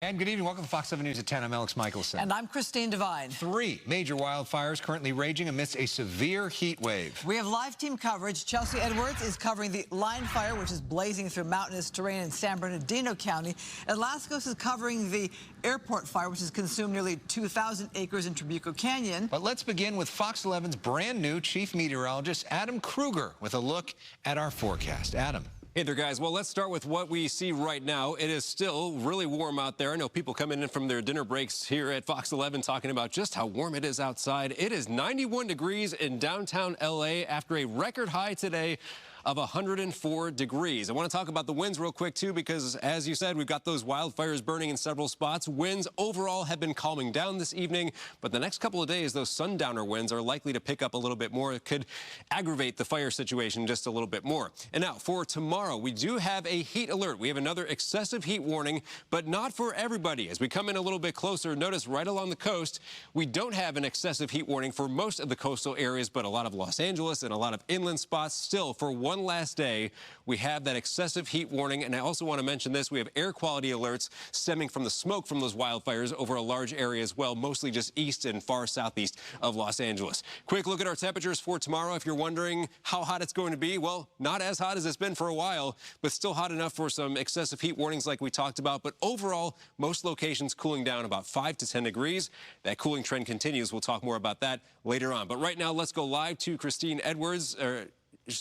And good evening. Welcome to Fox 7 News at 10. I'm Alex Michelson. And I'm Christine Devine. 3 major wildfires currently raging amidst a severe heat wave. We have live team coverage. Chelsea Edwards is covering the line fire, which is blazing through mountainous terrain in San Bernardino County. And Lascos is covering the airport fire, which has consumed nearly 2,000 acres in Trabuco Canyon. But let's begin with Fox 11's brand new chief meteorologist, Adam Kruger, with a look at our forecast. Adam. Hey there, guys. Well, let's start with what we see right now. It is still really warm out there. I know people coming in from their dinner breaks here at Fox 11 talking about just how warm it is outside. It is 91 degrees in downtown L.A. after a record high today of 104 degrees. I want to talk about the winds real quick, too, because, as you said, we've got those wildfires burning in several spots. Winds overall have been calming down this evening, but the next couple of days, those sundowner winds are likely to pick up a little bit more. It could aggravate the fire situation just a little bit more. And now, for tomorrow, we do have a heat alert. We have another excessive heat warning, but not for everybody. As we come in a little bit closer, notice right along the coast, we don't have an excessive heat warning for most of the coastal areas, but a lot of Los Angeles and a lot of inland spots still for one last day. We have that excessive heat warning, and I also want to mention this. We have air quality alerts stemming from the smoke from those wildfires over a large area as well, mostly just east and far southeast of Los Angeles. Quick look at our temperatures for tomorrow. If you're wondering how hot it's going to be, well, not as hot as it's been for a while, but still hot enough for some excessive heat warnings like we talked about. But overall, most locations cooling down about 5 to 10 degrees. That cooling trend continues. We'll talk more about that later on. But right now, let's go live to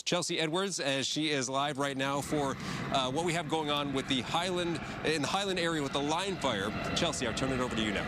Chelsea Edwards, as she is live right now for what we have going on with the Highland area with the line fire. Chelsea, I'll turn it over to you now.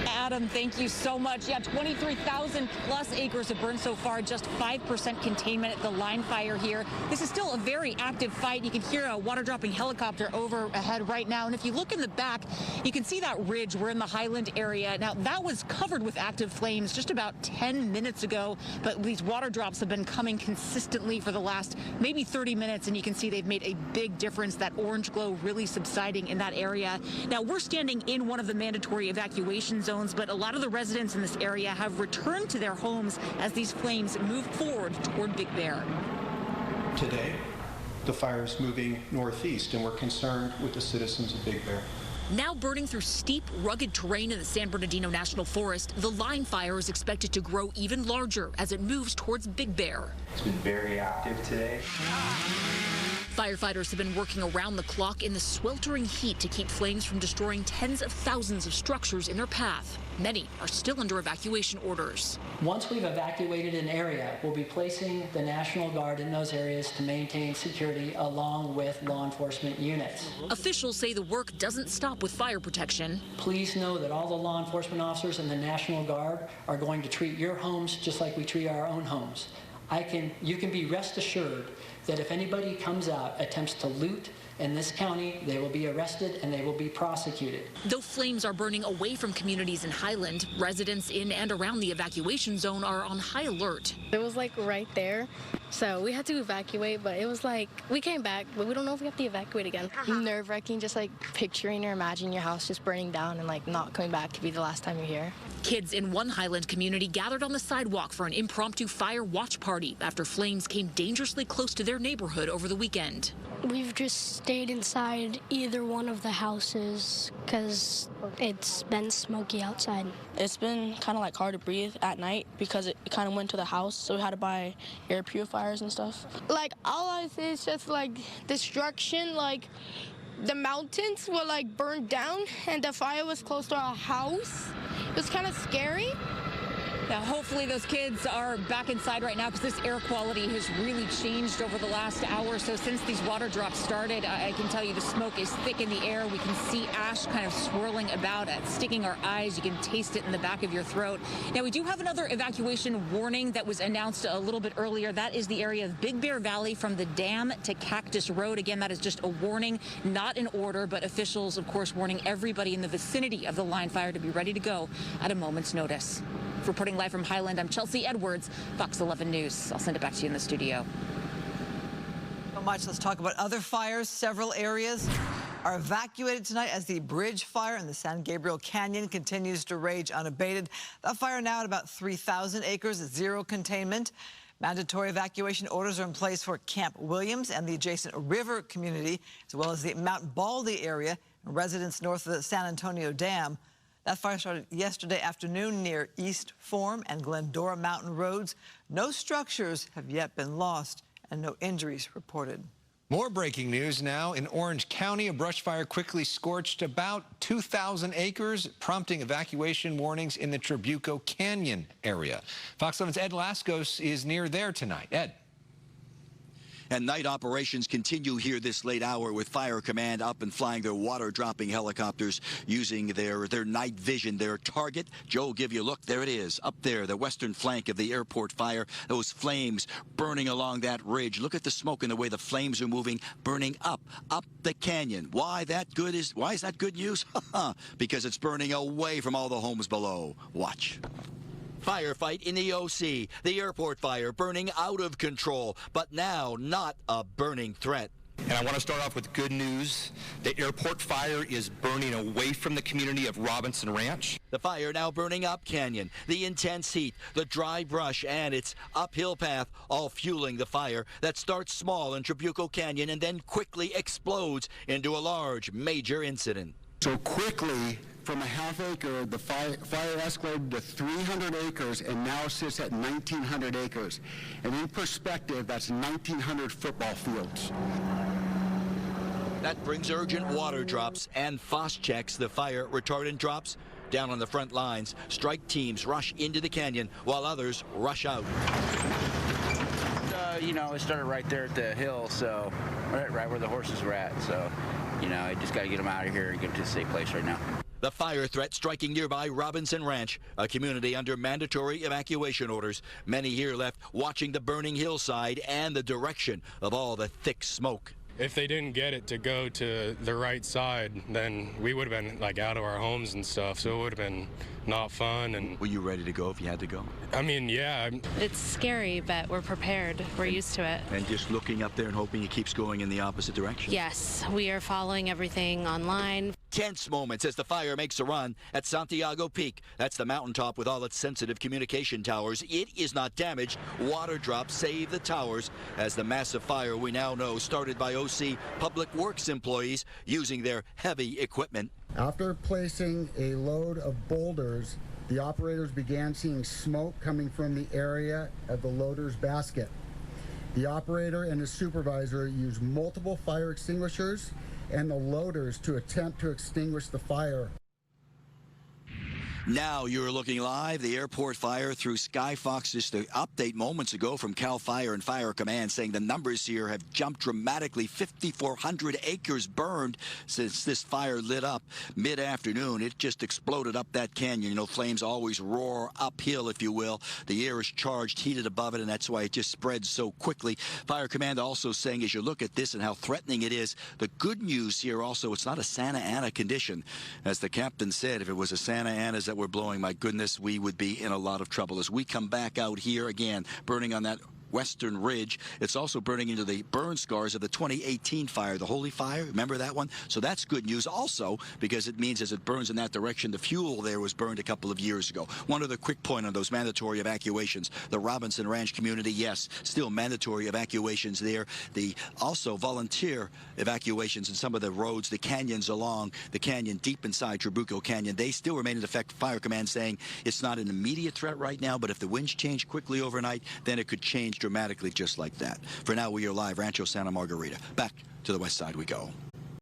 Adam, thank you so much. Yeah, 23,000 plus acres have burned so far, just 5% containment at the line fire here. This is still a very active fight. You can hear a water dropping helicopter overhead right now. And if you look in the back, you can see that ridge. We're in the Highland area. Now, that was covered with active flames just about 10 minutes ago, but these water drops have been coming consistently for the last maybe 30 minutes, and you can see they've made a big difference, that orange glow really subsiding in that area. Now, we're standing in one of the mandatory evacuation zones, but a lot of the residents in this area have returned to their homes as these flames move forward toward Big Bear. Today, the fire is moving northeast, and we're concerned with the citizens of Big Bear. Now burning through steep, rugged terrain in the San Bernardino National Forest, the line fire is expected to grow even larger as it moves towards Big Bear. It's been very active today. Firefighters have been working around the clock in the sweltering heat to keep flames from destroying tens of thousands of structures in their path. Many are still under evacuation orders. Once we've evacuated an area, we'll be placing the National Guard in those areas to maintain security along with law enforcement units. Officials say the work doesn't stop with fire protection. Please know that all the law enforcement officers and the National Guard are going to treat your homes just like we treat our own homes. You can be rest assured that if anybody comes out, attempts to loot in this county, they will be arrested and they will be prosecuted. Though flames are burning away from communities in Highland, residents in and around the evacuation zone are on high alert. It was like right there, so we had to evacuate, but it was like we came back, but we don't know if we have to evacuate again. Nerve-wracking, just like picturing or imagining your house just burning down and like not coming back to be the last time you're here. Kids in one Highland community gathered on the sidewalk for an impromptu fire watch party after flames came dangerously close to their neighborhood over the weekend. We've just stayed inside either one of the houses because it's been smoky outside. It's been kind of like hard to breathe at night because it kind of went to the house, so we had to buy air purifiers and stuff. Like all I see is just like destruction, like the mountains were like burned down and the fire was close to our house. It was kind of scary. Now, hopefully those kids are back inside right now because this air quality has really changed over the last hour or so. Since these water drops started, I can tell you the smoke is thick in the air. We can see ash kind of swirling about, sticking our eyes. You can taste it in the back of your throat. Now, we do have another evacuation warning that was announced a little bit earlier. That is the area of Big Bear Valley from the dam to Cactus Road. Again, that is just a warning, not an order, but officials, of course, warning everybody in the vicinity of the line fire to be ready to go at a moment's notice. Reporting live from Highland, I'm Chelsea Edwards, Fox 11 News. I'll send it back to you in the studio. So much. Let's talk about other fires. Several areas are evacuated tonight as the bridge fire in the San Gabriel Canyon continues to rage unabated. That fire now at about 3,000 acres, zero containment. Mandatory evacuation orders are in place for Camp Williams and the adjacent river community, as well as the Mount Baldy area. Residents north of the San Antonio Dam. That fire started yesterday afternoon near East Form and Glendora Mountain Roads. No structures have yet been lost and no injuries reported. More breaking news now. In Orange County, a brush fire quickly scorched about 2,000 acres, prompting evacuation warnings in the Trabuco Canyon area. Fox 11's Ed Lascos is near there tonight. Ed. And night operations continue here this late hour with Fire Command up and flying their water-dropping helicopters using their night vision. Their target, Joe will give you a look. There it is, up there, the western flank of the airport fire. Those flames burning along that ridge. Look at the smoke and the way the flames are moving, burning up the canyon. Why is that good news? Because it's burning away from all the homes below. Watch. Firefight in the OC. The airport fire burning out of control, but now not a burning threat. And I want to start off with good news. The airport fire is burning away from the community of Robinson Ranch. The fire now burning up canyon. The intense heat, the dry brush, and its uphill path all fueling the fire that starts small in Trabuco Canyon and then quickly explodes into a large, major incident. So quickly, from a half acre, the fire escalated to 300 acres and now sits at 1,900 acres. And in perspective, that's 1,900 football fields. That brings urgent water drops and FOS checks, the fire retardant drops. Down on the front lines, strike teams rush into the canyon while others rush out. You know, it started right there at the hill, so right where the horses were at. So, you know, I just got to get them out of here and get them to a safe place right now. The fire threat striking nearby Robinson Ranch, a community under mandatory evacuation orders. Many here left watching the burning hillside and the direction of all the thick smoke. If they didn't get it to go to the right side, then we would have been like out of our homes and stuff, so it would have been not fun. And were you ready to go if you had to go? I mean, yeah. It's scary, but we're prepared. We're used to it. And just looking up there and hoping it keeps going in the opposite direction? Yes, we are following everything online. Tense moments as the fire makes a run at Santiago Peak. That's the mountaintop with all its sensitive communication towers. It is not damaged. Water drops save the towers as the massive fire we now know started by OC Public Works employees using their heavy equipment. After placing a load of boulders, the operators began seeing smoke coming from the area of the loader's basket. The operator and his supervisor used multiple fire extinguishers and the loaders to attempt to extinguish the fire. Now you're looking live, the airport fire through Skyfox. Just an update moments ago from CAL FIRE and Fire Command saying the numbers here have jumped dramatically. 5,400 acres burned since this fire lit up mid-afternoon. It just exploded up that canyon. You know, flames always roar uphill, if you will. The air is charged, heated above it, and that's why it just spreads so quickly. Fire Command also saying, as you look at this and how threatening it is, the good news here also, it's not a Santa Ana condition. As the captain said, if it was a Santa Ana's that were blowing, my goodness, we would be in a lot of trouble. As we come back out here again, burning on that western ridge, it's also burning into the burn scars of the 2018 fire, the Holy Fire. Remember that one? So that's good news also, because it means as it burns in that direction, the fuel there was burned a couple of years ago. One other quick point on those mandatory evacuations. The Robinson Ranch community, yes, still mandatory evacuations there. The also volunteer evacuations in some of the roads, the canyons along the canyon deep inside Trabuco Canyon, they still remain in effect. Fire Command saying it's not an immediate threat right now, but if the winds change quickly overnight, then it could change dramatically just like that. For now, we are live, Rancho Santa Margarita. Back to the west side we go.